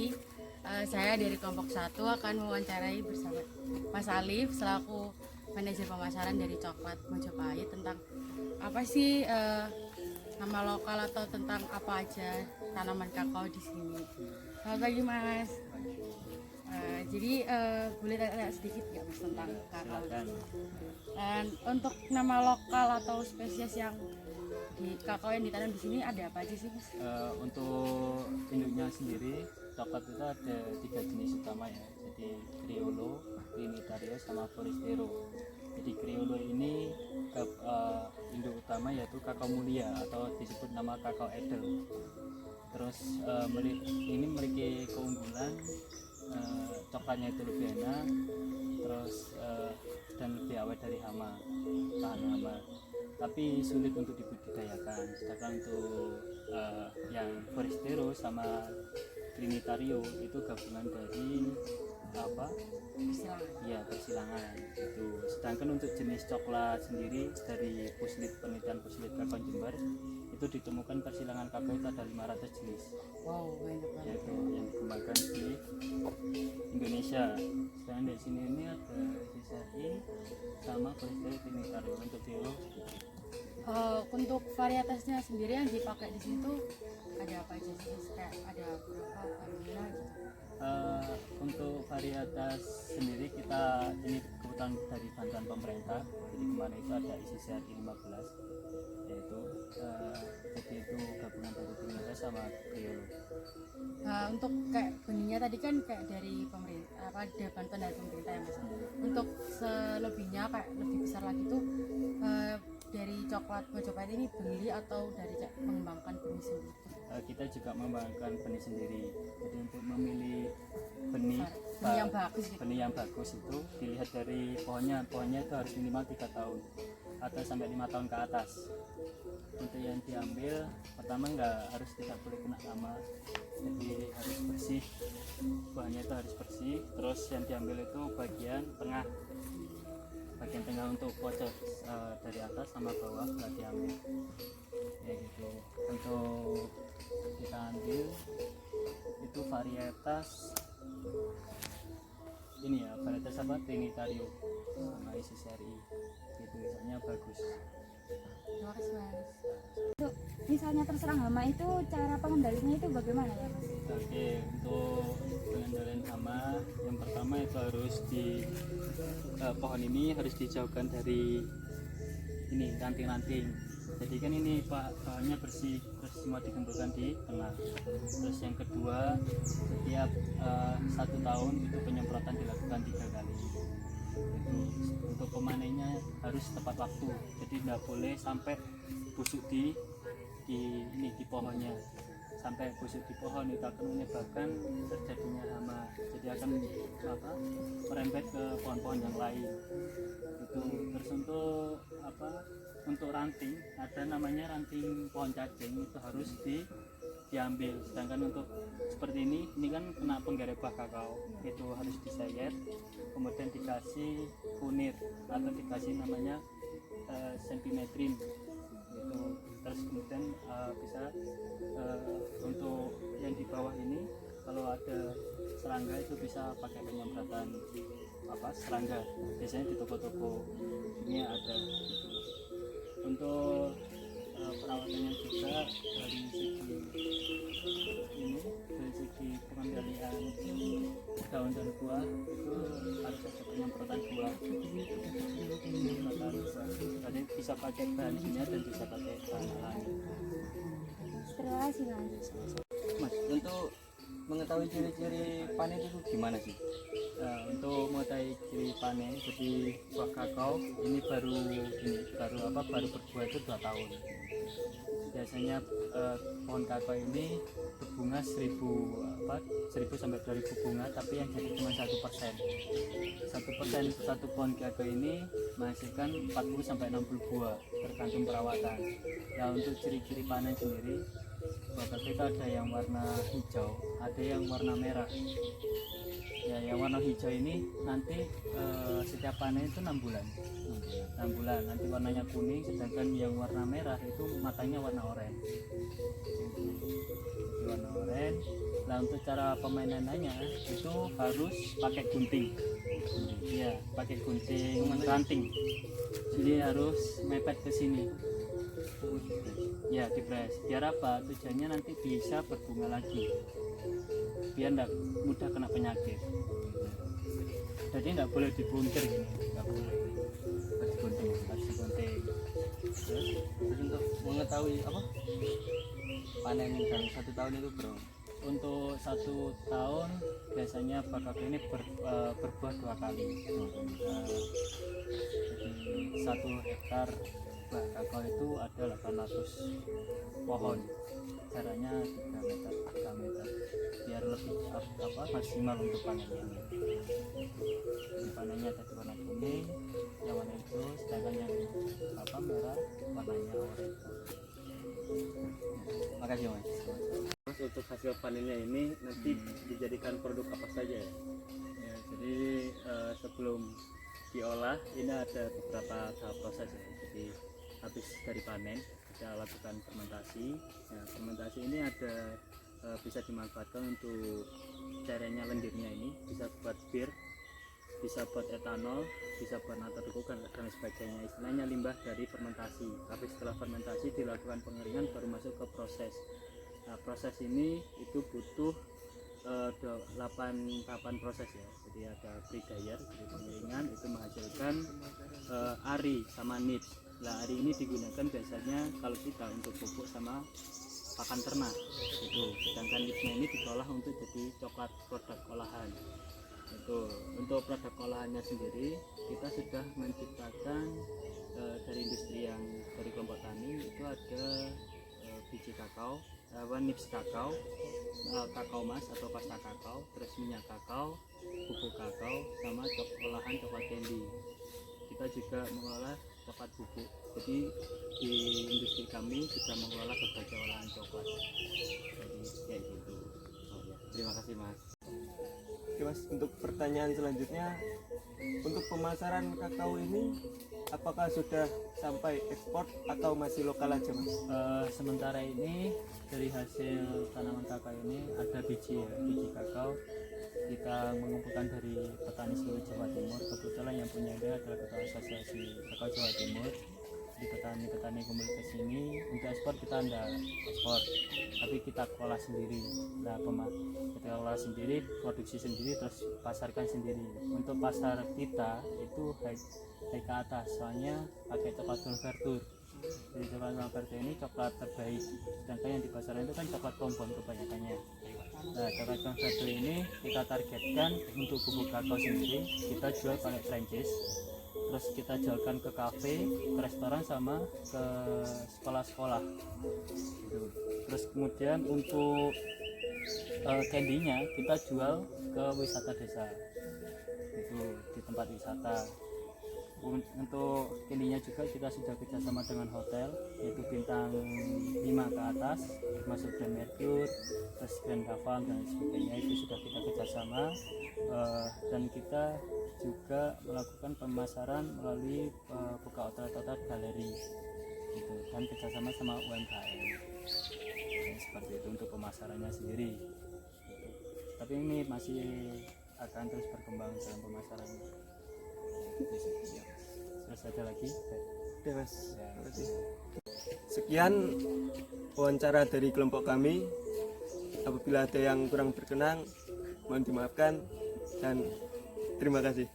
Jadi saya dari kelompok 1 akan mewawancarai bersama Mas Alif selaku manajer pemasaran dari Coklat Mojopahit tentang apa sih nama lokal atau tentang apa aja tanaman kakao di sini. Selamat pagi Mas. Jadi boleh tanya sedikit nggak Mas tentang kakao? Dan untuk nama lokal atau spesies yang di kakao yang ditanam di sini ada apa aja sih Mas? Untuk induknya sendiri coklat itu ada 3 jenis utama ya, jadi Criollo, Trinitario, sama Forastero. Jadi Criollo ini induk utama yaitu kakao mulia atau disebut nama kakao edel. Terus ini memiliki keunggulan coklatnya itu lebih enak, terus dan lebih awet dari hama, tahan hama. Tapi sulit untuk dibudidayakan. Sedangkan untuk yang Forastero sama Trinitario itu gabungan dari Persilangan. Ya, persilangan itu. Sedangkan untuk jenis coklat sendiri dari penelitian Puslit Kakao Jember itu ditemukan persilangan kakao itu ada 500 jenis. Wow, banyak banget. Yaitu yang dikembangkan di Indonesia. Sedangkan di sini ini ada CCI sama Forastero Trinitario. Untuk Criollo untuk varietasnya sendiri yang dipakai di sini tuh ada apa aja sih? Kayak ada berapa Carolina gitu? Untuk varietas sendiri kita ini kebutuhan dari bantuan pemerintah. Jadi kemarin itu ada ICCRI 15 yaitu jadi itu gabungan dari Trinitario sama Criollo. Untuk kayak benihnya tadi kan kayak dari pemerintah, ada bantuan dari pemerintah ya Mas. Untuk selebihnya kayak lebih besar lagi tuh dari Coklat Mojopahit ini beli atau dari mengembangkan benih sendiri? Kita juga mengembangkan benih sendiri. Jadi untuk memilih benih yang bagus gitu. Benih yang bagus itu dilihat dari pohonnya itu harus minimal 3 tahun atau sampai 5 tahun ke atas. Untuk yang diambil pertama tidak boleh kena hama, jadi harus bersih, buahnya itu harus bersih. Terus yang diambil itu bagian tengah untuk pojok, dari atas sama bawah nggak diambil ya gitu. Untuk kita ambil itu varietas ini ya, varietas Trinitario sama ICCRI itu misalnya bagus. Terima kasih Mas. Untuk misalnya terserang hama itu cara pengendaliannya itu bagaimana ya Mas? Oke, untuk pengendalian hama yang pertama itu harus pohon ini harus dijauhkan dari ini ranting-ranting. Jadi kan ini pohonnya bersih, terus semua dikumpulkan di tengah. Terus yang kedua, setiap 1 tahun itu penyemprotan dilakukan 3 kali. Itu untuk pemanennya harus tepat waktu, jadi tidak boleh sampai busuk di pohonnya. Sampai busuk di pohon itu akan menyebabkan terjadinya hama, jadi akan merembet ke pohon-pohon yang lain itu. Terus untuk ranting ada namanya ranting pohon cacing, itu harus diambil. Sedangkan untuk seperti ini kan kena penggerebah kakao, itu harus disayat, kemudian dikasih punir atau dikasih namanya sentimetrin gitu. Terus kemudian bisa untuk yang di bawah ini kalau ada serangga itu bisa pakai penyemprotan serangga, biasanya di toko-toko ini ada gitu. Untuk perawatannya juga dari segi pengendalian daun dan buah itu harus ada penyemprotan buah. Jadi bisa pakai bahan kimia dan bisa pakai bahan alami. Terima kasih Mas. Mas, untuk mengetahui ciri-ciri panen itu gimana sih? Untuk mengetahui ciri panen, jadi buah kakao ini baru berbuah itu 2 tahun. Biasanya pohon kakao ini berbunga 1000 sampai 2000 bunga, tapi yang jadi cuma 1%. 1% satu pohon kakao ini menghasilkan 40 sampai 60 buah tergantung perawatan. Nah, untuk ciri-ciri panen sendiri, buah kakao itu ada yang warna hijau, ada yang warna merah. Ya, yang warna hijau ini nanti setiap panen itu 6 bulan. 6 bulan. Nanti warnanya kuning, sedangkan yang warna merah itu matanya warna oranye. Jadi warna oranye. Nah, untuk cara pemainannya itu harus pakai gunting. Iya, pakai gunting ranting. Jadi harus mepet ke sini. Ya, dipres. Biar apa? Tujuannya nanti bisa berbunga lagi. Biar tidak mudah kena penyakit. Jadi tidak boleh digunting gini, nggak boleh. Harus digunting, harus digunting. Terus untuk mengetahui apa panen dalam 1 tahun itu bro? Untuk 1 tahun biasanya bakal ini berbuah 2 kali. Jadi 1 hektar buah kakao itu ada 800 pohon. Caranya 3 meter biar lebih maksimal untuk panennya. Jadi panennya tadi warna kuning, yang warna hijau, sedangkan yang merah warnanya oranye. Makasih mas. Mas untuk hasil panennya ini nanti dijadikan produk apa saja ya? Ya, jadi sebelum diolah ini ada beberapa tahap proses ya. Jadi habis dari panen kita lakukan fermentasi. Nah, fermentasi ini ada bisa dimanfaatkan untuk caranya lendirnya ini, bisa buat bir, bisa buat etanol, bisa buat nataruku dan sebagainya. Istilahnya limbah dari fermentasi. Tapi setelah fermentasi dilakukan pengeringan baru masuk ke proses. Nah, proses ini itu butuh 8 tahapan proses ya. Jadi ada pre-dryer, jadi pengeringan itu menghasilkan ari sama nips. Nah, ari ini digunakan biasanya kalau kita untuk pupuk sama pakan ternak itu. Sedangkan nipsnya ini diolah untuk jadi coklat produk olahan. Itu untuk produk olahannya sendiri kita sudah menciptakan dari industri yang dari kelompok tani itu ada biji kakao, nips kakao, kakao mas atau pasta kakao, terus minyak kakao, bubuk kakao, sama olahan coklat candy. Kita juga mengolah coklat bubuk. Jadi di industri kami sudah mengelola berbagai olahan coklat. Jadi kayak gitu. Oh, ya. Terima kasih mas. Oke mas, untuk pertanyaan selanjutnya, untuk pemasaran kakao ini apakah sudah sampai ekspor atau masih lokal aja mas? Sementara ini dari hasil tanaman kakao ini ada biji ya, biji kakao kita mengumpulkan dari petani seluruh Jawa Timur. Kebetulan yang punya ini adalah ketua asosiasi kakao Jawa Timur. Di petani-petani kumpul ke sini untuk ekspor kita tidak ekspor, tapi kita kelola sendiri. Nah, kita kelola sendiri, produksi sendiri, terus pasarkan sendiri. Untuk pasar kita itu high ke atas, soalnya pakai coklat konvertur. Jadi coklat konvertur ini coklat terbaik, sedangkan yang di pasaran itu kan coklat kompon kebanyakannya. Nah, coklat konvertur ini kita targetkan untuk bubuk kakao sendiri, kita jual pakai franchise. Terus kita jualkan ke kafe, ke restoran, sama ke sekolah-sekolah gitu. Terus kemudian untuk candy-nya kita jual ke wisata desa itu, di tempat wisata. Untuk candy-nya juga kita sudah kerjasama dengan hotel, yaitu bintang 5 ke atas, masuk Grand Mercure, terus Grand Davang dan sebagainya, itu sudah kita kerjasama. Dan kita juga melakukan pemasaran melalui buka outlet galeri gitu, dan kerjasama sama UMKM. Dan seperti itu untuk pemasarannya sendiri gitu. Tapi ini masih akan terus berkembang dalam pemasarannya. Terus ada lagi Oke mas, ya. terima kasih. Sekian wawancara dari kelompok kami. Apabila ada yang kurang berkenan mohon dimaafkan dan terima kasih.